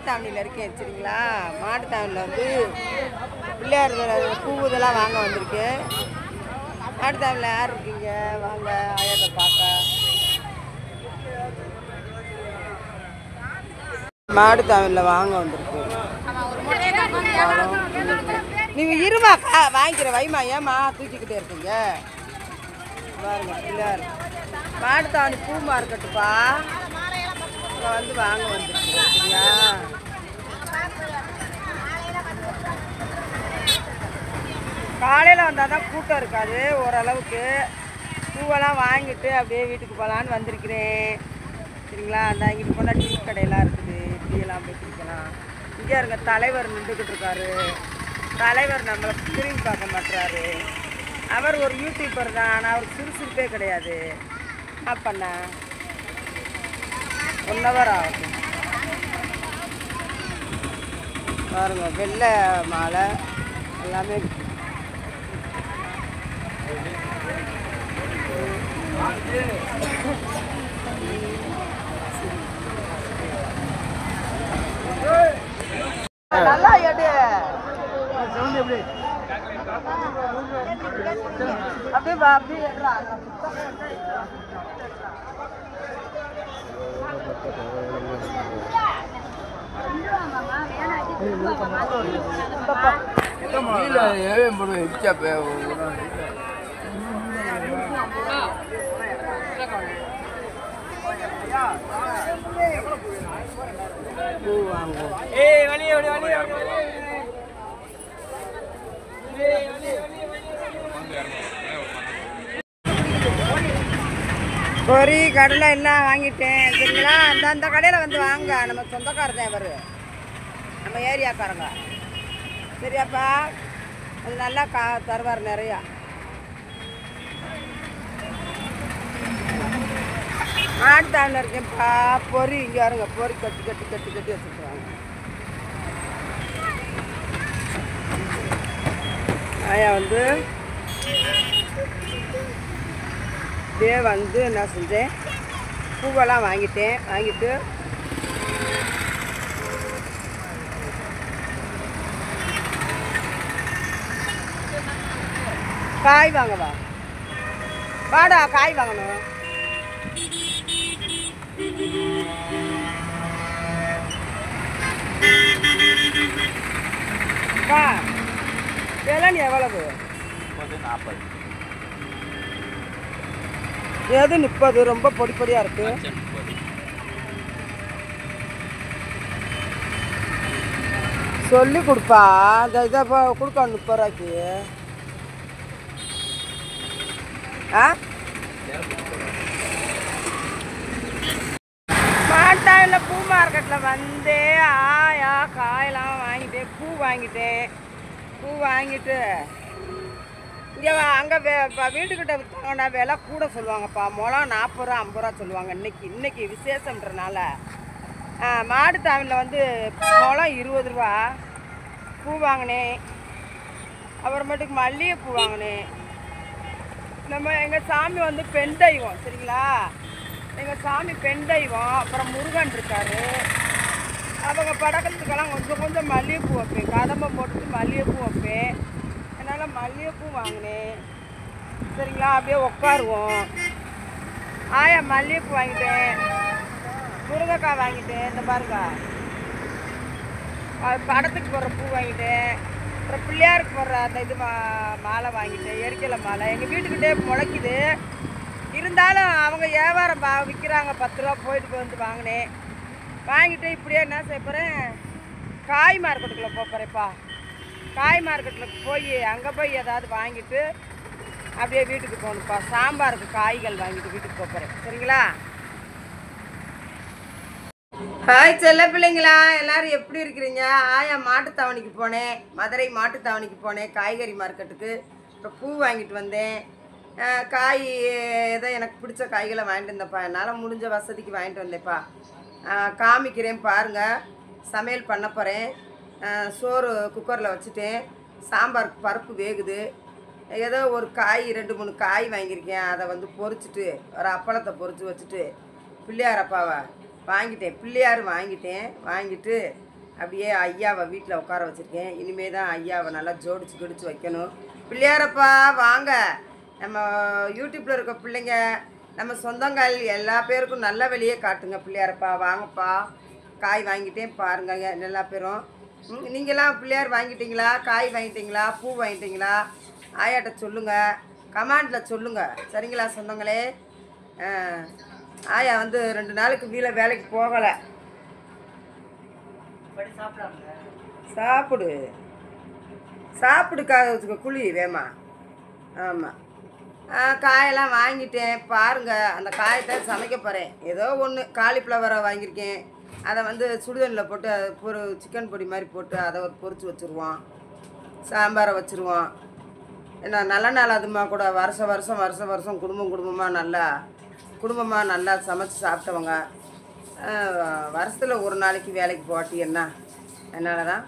மாட்டுத்தாவணியில் இருக்கேன் சரிங்களா. மாட்டுத்தாவணியில் வந்து பிள்ளையார் பூ இதெல்லாம் வாங்க வந்திருக்கேன். மாட்டுத்தாவணியில் யார் இருக்கீங்க? வாங்க ஆயாத்தை பார்க்க. மாட்டுத்தாவணியில் வாங்க வந்திருக்கு. நீங்கள் இருமா வாங்கிக்கிற வைமா. ஏம்மா தூக்கிக்கிட்டே இருக்கீங்க? பாருங்க பிள்ளையார் மாட்டுத்தாவணி பூ மார்க்கெட்டுப்பா. இங்கே வந்து வாங்க வந்துருக்கு சரியா. காலையில் வந்தால் தான் கூட்டம் இருக்காது. ஓரளவுக்கு பூவெல்லாம் வாங்கிட்டு அப்படியே வீட்டுக்கு போகலான்னு வந்திருக்கிறேன் சரிங்களா. அந்த இங்கிட்டு போனால் டீ கடையெல்லாம் இருக்குது. டீயெல்லாம் போய் குடிக்கலாம். இங்கே இருங்க தலைவர் நின்றுக்கிட்டு இருக்காரு. தலைவர் நம்மளை திரும்பி பார்க்க மாட்டுறாரு. அவர் ஒரு யூடியூபர் தான். ஆனால் அவருக்கு சுறுசுறுப்பே கிடையாது. என்ன பண்ண 1 hour ஆகும் பாருங்க. வெள்ளை மாலை எல்லாமே நல்லா எடு. அப்படியே அப்படியே எடுறா. பொரி கடலை எல்லாம் வாங்கிட்டேன் சரிங்களா. அந்த கடையில் வந்து வாங்க. நம்ம சொந்தக்காரர் தான் இவர், நம்ம ஏரியாக்காரங்க சரியாப்பா. அது நல்லா தருவார் நிறையா. மாட்டுத்தாவணியில் இருக்கேன்ப்பா. பொரி இங்கே வருங்க. பொரி கட்டி கட்டி கட்டி கட்டி வச்சுருக்குறாங்க. ஆயா வந்து இதே வந்து என்ன செஞ்சேன், பூவெல்லாம் வாங்கிட்டேன். வாங்கிட்டு காய் வாங்கவா. வாடா காய் வாங்கணும். இளநீ எவ்வளவு? 40. எது 30? ரொம்ப பொடி பொடியாக இருக்கு. சொல்லி கொடுப்பா. இந்த இதை கொடுக்க 30 ரூபாய்க்கு. மாட்டாயில் பூ மார்க்கெட்டில் வந்து ஆயா காயெல்லாம் வாங்கிட்டேன். பூ வாங்கிட்டு இங்கே அங்கே வீட்டுக்கிட்ட விற்றாங்கன்னா விலை கூட சொல்லுவாங்கப்பா. முழம் 40 ரூபா 50 ரூபா சொல்லுவாங்க. இன்னைக்கு விசேஷன்றனால மாட்டுத்தாவணியில் வந்து முழம் 20 ரூபா பூ வாங்கினேன். அப்புறமேட்டுக்கு மல்லிகைப்பூ வாங்கினேன். நம்ம எங்கள் சாமி வந்து பெண் தெய்வம் சரிங்களா. எங்கள் சாமி பெண் தெய்வம். அப்புறம் முருகன் இருக்கார். அவங்க படக்கத்துக்கெல்லாம் கொஞ்சம் கொஞ்சம் மல்லிகைப்பூ வைப்பேன். கதம்பம் போட்டுட்டு மல்லிகைப்பூ வைப்பேன். அதனால் மல்லிகைப்பூ வாங்கினேன் சரிங்களா. அப்படியே உட்காருவோம். ஆயா மல்லிகைப்பூ வாங்கிட்டேன். முருங்கைக்காய் வாங்கிட்டேன். இந்த பாருங்க படத்துக்கு போடுற பூ வாங்கிட்டேன். அப்புறம் பிள்ளையாருக்கு போடுற அந்த இது மாலை வாங்கிட்டேன். எரிக்கலை மாலை எங்கள் வீட்டுக்கிட்டே முளைக்குது. இருந்தாலும் அவங்க வியாபாரம் விற்கிறாங்க. 10 ரூபா போயிட்டு வந்து வாங்கினேன். வாங்கிட்டு இப்படியே என்ன செய்ய போகிறேன், காய் மார்க்கெட்டுக்குள்ளே போகிறேன்ப்பா. காய் மார்க்கெட்டில் போய் அங்கே போய் ஏதாவது வாங்கிட்டு அப்படியே வீட்டுக்கு போகணுப்பா. சாம்பாருக்கு காய்கள் வாங்கிட்டு வீட்டுக்கு போகிறேன் சரிங்களா. ஹாய் செல்ல பிள்ளைங்களா, எல்லோரும் எப்படி இருக்கிறீங்க? ஆயா மாட்டுத்தாவணிக்கு போனேன். மதுரை மாட்டுத்தாவணிக்கு போனேன் காய்கறி மார்க்கெட்டுக்கு. அப்புறம் பூ வாங்கிட்டு வந்தேன். காய் ஏதோ எனக்கு பிடிச்ச காய்களை வாங்கிட்டு வந்தேன்ப்பா. என்னால் முடிஞ்ச வசதிக்கு வாங்கிட்டு வந்தேன்ப்பா. காமிக்கிறேன் பாருங்கள். சமையல் பண்ண போகிறேன். சோறு குக்கரில் வச்சுட்டேன். சாம்பாருக்கு பருப்பு வேகுது. ஏதோ ஒரு காய் 2-3 காய் வாங்கியிருக்கேன். அதை வந்து பொரிச்சிட்டு ஒரு அப்பளத்தை பொரித்து வச்சுட்டு பிள்ளையார் அப்பாவை வாங்கிட்டேன். பிள்ளையார் வாங்கிட்டு அப்படியே ஐயாவை வீட்டில் உட்கார வச்சுருக்கேன். இனிமே தான் ஐயாவை நல்லா ஜோடிச்சு கிடிச்சு வைக்கணும். பிள்ளையாரப்பா வாங்க, நம்ம யூடியூப்பில் இருக்க பிள்ளைங்க, நம்ம சொந்தங்கள் எல்லா பேருக்கும் நல்ல வெளியே காட்டுங்க. பிள்ளையாரப்பா வாங்கப்பா, காய் வாங்கிட்டேன் பாருங்க எல்லா பேரும். நீங்களாம் பிள்ளையார் வாங்கிட்டீங்களா, காய் வாங்கிட்டீங்களா, பூ வாங்கிட்டீங்களா? ஆயாட்ட சொல்லுங்கள், கமெண்டில் சொல்லுங்கள் சரிங்களா சொந்தங்களே. ஆயா வந்து 2 நாளுக்கு வீல வேலைக்கு போகலை. சாப்பிடு சாப்பிடுக்காக குழி வேமா. ஆமாம், காயெல்லாம் வாங்கிட்டேன் பாருங்கள். அந்த காயத்தை சமைக்க போகிறேன். ஏதோ ஒன்று காலிஃப்ளவரை வாங்கியிருக்கேன். அதை வந்து சுடுதண்ணில் போட்டு சிக்கன் பொடி மாதிரி போட்டு அதை பொரிச்சு வச்சுருவோம். சாம்பாரை வச்சுருவோம். ஏன்னா நல்ல நாள் அதுமா கூட வருஷம் குடும்பமாக நல்லா சமைச்சு சாப்பிட்டவங்க. வருஷத்தில் ஒரு நாளைக்கு வேலைக்கு போட்டின்னா அதனால தான்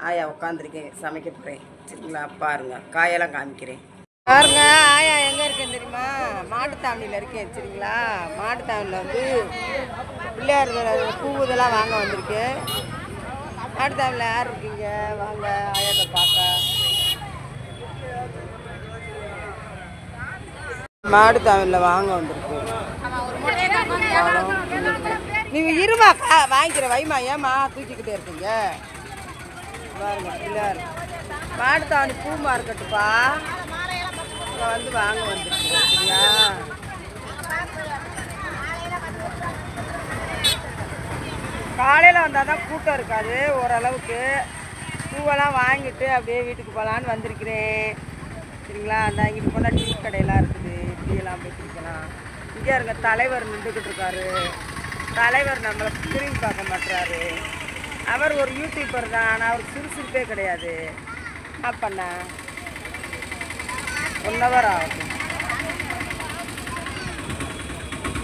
ஆயா உட்காந்துருக்கேன், சமைக்க போகிறேன் சரிங்களா. பாருங்கள், காயெல்லாம் காமிக்கிறேன் பாருங்க. ஆயா எங்கே இருக்கேன் தெரியுமா? மாட்டுத்தாவணியில் இருக்கேன் சரிங்களா. மாட்டுத்தாவணியில் வந்து பிள்ளையார் பூ இதெல்லாம் வாங்க வந்திருக்கேன். மாட்டுத்தாவணியில் யார் இருக்கீங்க? வாங்க ஆயாத்தை பார்க்க. மாட்டுத்தாவணியில் வாங்க வந்திருக்கு. நீங்கள் இருமா வாங்கிக்கிற வைமா, ஏமா தூக்கிக்கிட்டே இருக்கீங்க? பாருங்க பிள்ளையார் மாட்டுத்தாவணி பூ மார்க்கெட்டுப்பா, இங்கே வந்து வாங்க வந்துருக்கு சரிங்களா. காலையில் வந்தால் தான் கூட்டம் இருக்காது, ஓரளவுக்கு பூவெல்லாம் வாங்கிட்டு அப்படியே வீட்டுக்கு போகலான்னு வந்திருக்கிறேன் சரிங்களா. அந்த இங்கிட்டு போனால் டீ கடையெல்லாம் இருக்குது, டீயெல்லாம் போய் குடிக்கலாம். இங்கே இருங்க தலைவர் நின்றுக்கிட்டு இருக்காரு. தலைவர் நம்மளை திரும்பி பார்க்க மாட்டுறாரு. அவர் ஒரு யூடியூபர் தான், ஆனால் அவருக்கு சுறுசுறுப்பே கிடையாது. என்ன பண்ண 1 hour ஆகும்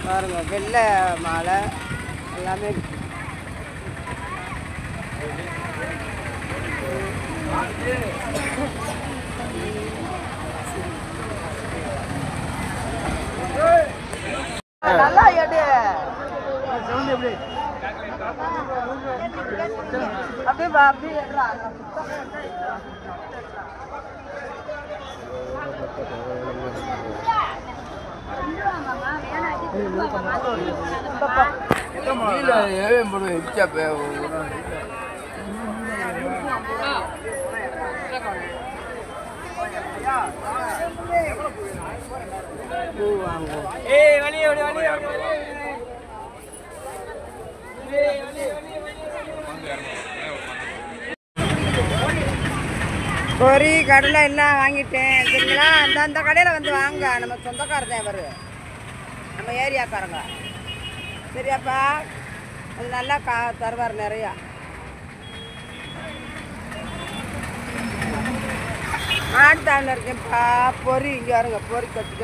பாருங்க. வெள்ளை மாலை எல்லாமே நல்லா எடு. அப்படியே அப்படியே பொரி கடலை எல்லாம் வாங்கிட்டேன் சரிங்களா. அந்த கடையில் வந்து வாங்க, நம்ம சொந்தக்காரர் தான் இவர், நம்ம ஏரியாக்காரங்க சரியாப்பா. அது நல்லா தருவார் நிறையா. மாட்டுத்தாவணியில் இருக்கேன்ப்பா. பொரி இங்கே வருங்க, பொரி கட்டி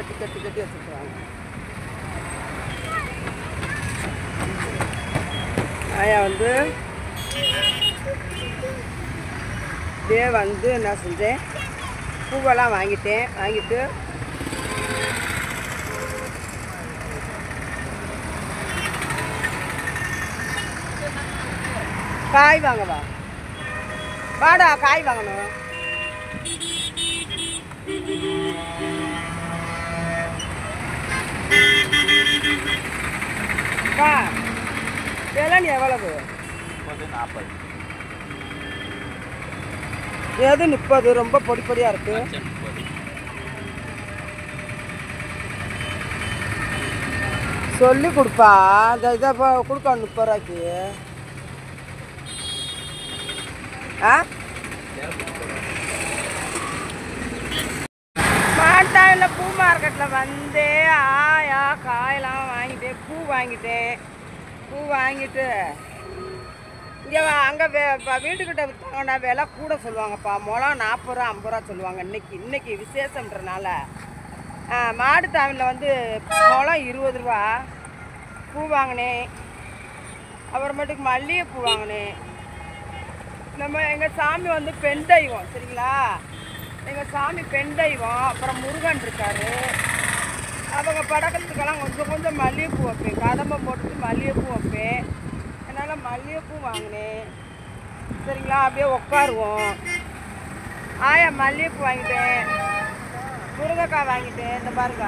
வச்சுருக்காங்க. ஆயா வந்து இதே வந்து என்ன செஞ்சேன், பூவெல்லாம் வாங்கிட்டு காய் வாங்கவா. வாடா காய் வாங்கணும். இளநீ எவ்வளவு? 40. எது 30? ரொம்ப பொடியாக இருக்கு. சொல்லி கொடுப்பா. இதை கொடுக்க 30 ரூபாய்க்கு. மாட்டுத்தாவணியில் பூ மார்க்கெட்டில் வந்து ஆயா காயெல்லாம் வாங்கிட்டேன், பூ வாங்கிட்டு இங்கே அங்கே வீட்டுக்கிட்ட விற்றாங்கன்னா விலை கூட சொல்லுவாங்கப்பா. முளம் 40 ரூபா 50 ரூபா சொல்லுவாங்க. இன்னைக்கு விசேஷன்றனால மாட்டுத்தாவணியில் வந்து முளம் 20 ரூபா பூ வாங்கினேன். அப்புறமேட்டுக்கு மல்லிகைப்பூ வாங்கினேன். நம்ம எங்கள் சாமி வந்து பெண் தெய்வம் சரிங்களா. எங்கள் சாமி பெண் தெய்வம். அப்புறம் முருகன் இருக்கார். அவங்க படக்கத்துக்கெல்லாம் கொஞ்சம் மல்லிகைப்பூ வைப்பேன். கதம்பை போட்டுட்டு மல்லிகைப்பூ வைப்பேன். அதனால் மல்லிகைப்பூ வாங்கினேன். சரிங்களா? அப்படியே உட்காருவோம். ஆயா மல்லிகைப்பூ வாங்கிட்டேன், முருங்கைக்காய் வாங்கிட்டேன், இந்த பாருங்க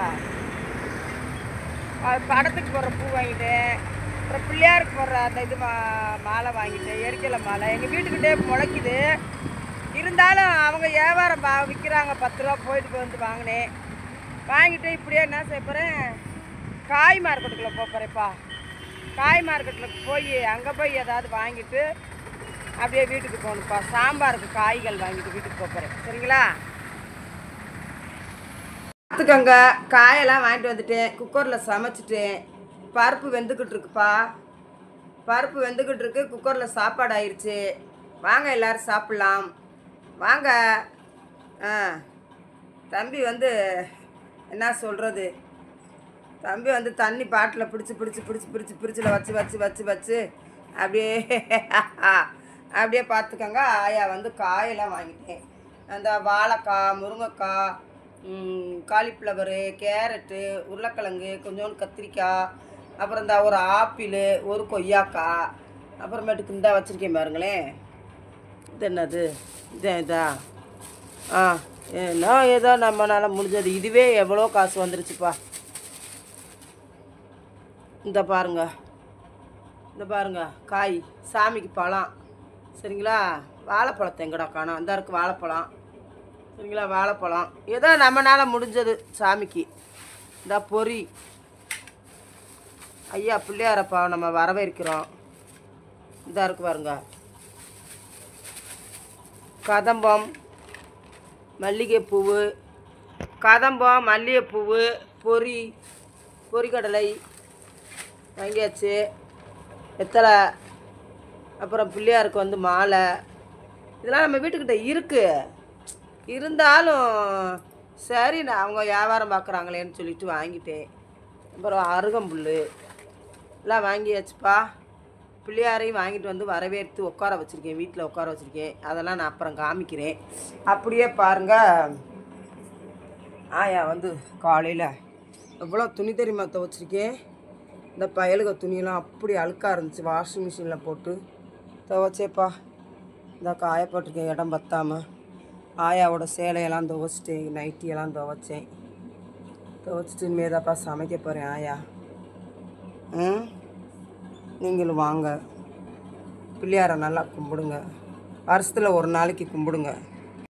படத்துக்கு போடுற பூ வாங்கிட்டேன், அப்புறம் பிள்ளையாருக்கு போடுற அந்த இது மாலை வாங்கிட்டேன், எரிக்கலை மாலை. எங்கள் வீட்டுக்கிட்டே முளைக்குது, இருந்தாலும் அவங்க வியாபாரம் விற்கிறாங்க, 10 ரூபா போயிட்டு வந்து வாங்கினேன். வாங்கிட்டு இப்படியே என்ன செய்ய போகிறேன், காய் மார்க்கெட்டுக்குள்ளே போகிறேன்ப்பா. காய் மார்க்கெட்டில் போய் அங்கே போய் ஏதாவது வாங்கிட்டு அப்படியே வீட்டுக்கு போகணும்ப்பா. சாம்பாருக்கு காய்கள் வாங்கிட்டு வீட்டுக்கு போகிறேன். சரிங்களா? பார்த்துக்கோங்க, காயெல்லாம் வாங்கிட்டு வந்துட்டேன். குக்கரில் சமைச்சிட்டேன். பருப்பு வெந்துக்கிட்டு இருக்குப்பா. பருப்பு வெந்துக்கிட்டு இருக்கு. குக்கரில் சாப்பாடு ஆயிடுச்சு. வாங்க எல்லோரும் சாப்பிட்லாம் வாங்க. தம்பி வந்து என்ன சொல்கிறது, தம்பி வந்து தண்ணி பாட்டில் பிடிச்சில் வச்சு அப்படியே அப்படியே பார்த்துக்கோங்க. ஆயா வந்து காயெல்லாம் வாங்கிட்டேன். அந்த வாழைக்காய், முருங்கைக்காய், காலிஃப்ளவரு, கேரட்டு, உருளைக்கிழங்கு, கொஞ்சோண்டு கத்திரிக்காய், அப்புறம் இந்த ஒரு ஆப்பிள், ஒரு கொய்யாக்காய், அப்புறமேட்டுக்கு இந்த வச்சுருக்கேன் பாருங்களேன். இது என்னது, இதா என்ன ஏதோ நம்மளால் முடிஞ்சது. இதுவே எவ்வளோ காசு வந்துருச்சுப்பா. இந்த பாருங்க காய், சாமிக்கு பழம். சரிங்களா? வாழைப்பழத்தை எங்கடா காணோம். இந்த இருக்குது வாழைப்பழம். சரிங்களா? வாழைப்பழம் ஏதோ நம்மளால் முடிஞ்சது சாமிக்கு. இந்த பொரி, ஐயா பிள்ளையாரப்பா நம்ம வரவேற்கிறோம். இந்த இருக்குது பாருங்க கதம்பம், மல்லிகைப்பூவு, கதம்பம், மல்லிகைப்பூவு, பொரிக்கடலை வாங்கியாச்சு, வெத்தலை, அப்புறம் பிள்ளையாருக்கு வந்து மாலை. இதெல்லாம் நம்ம வீட்டுக்கிட்ட இருக்குது. இருந்தாலும் சரி, நான் அவங்க வியாபாரம் பார்க்குறாங்களேன்னு சொல்லிட்டு வாங்கிட்டேன். அப்புறம் அருகம்புல் எல்லாம் வாங்கியாச்சுப்பா. பிள்ளையாரையும் வாங்கிட்டு வந்து வரவேற்று உட்கார வச்சுருக்கேன், வீட்டில் உட்கார வச்சுருக்கேன். அதெல்லாம் நான் அப்புறம் காமிக்கிறேன். அப்படியே பாருங்கள். ஆயா வந்து காலையில் எவ்வளோ துணி தெரியுமா துவைச்சிருக்கேன். இந்த பயலுக துணியெல்லாம் அப்படி அழுக்காக இருந்துச்சு, வாஷிங் மிஷினில் போட்டு துவைச்சேப்பா. இந்த காய போட்டிருக்கேன் இடம் பத்தாமல். ஆயாவோட சேலையெல்லாம் துவைச்சிட்டேன், நைட்டியெல்லாம் துவைச்சேன். துவைச்சிட்டு இனிமேதாப்பா சமைக்க போகிறேன். ஆயா நீங்களும் வாங்க, பிள்ளையாரை நல்லா கும்பிடுங்க. வருஷத்தில் ஒரு நாளைக்கு கும்பிடுங்க.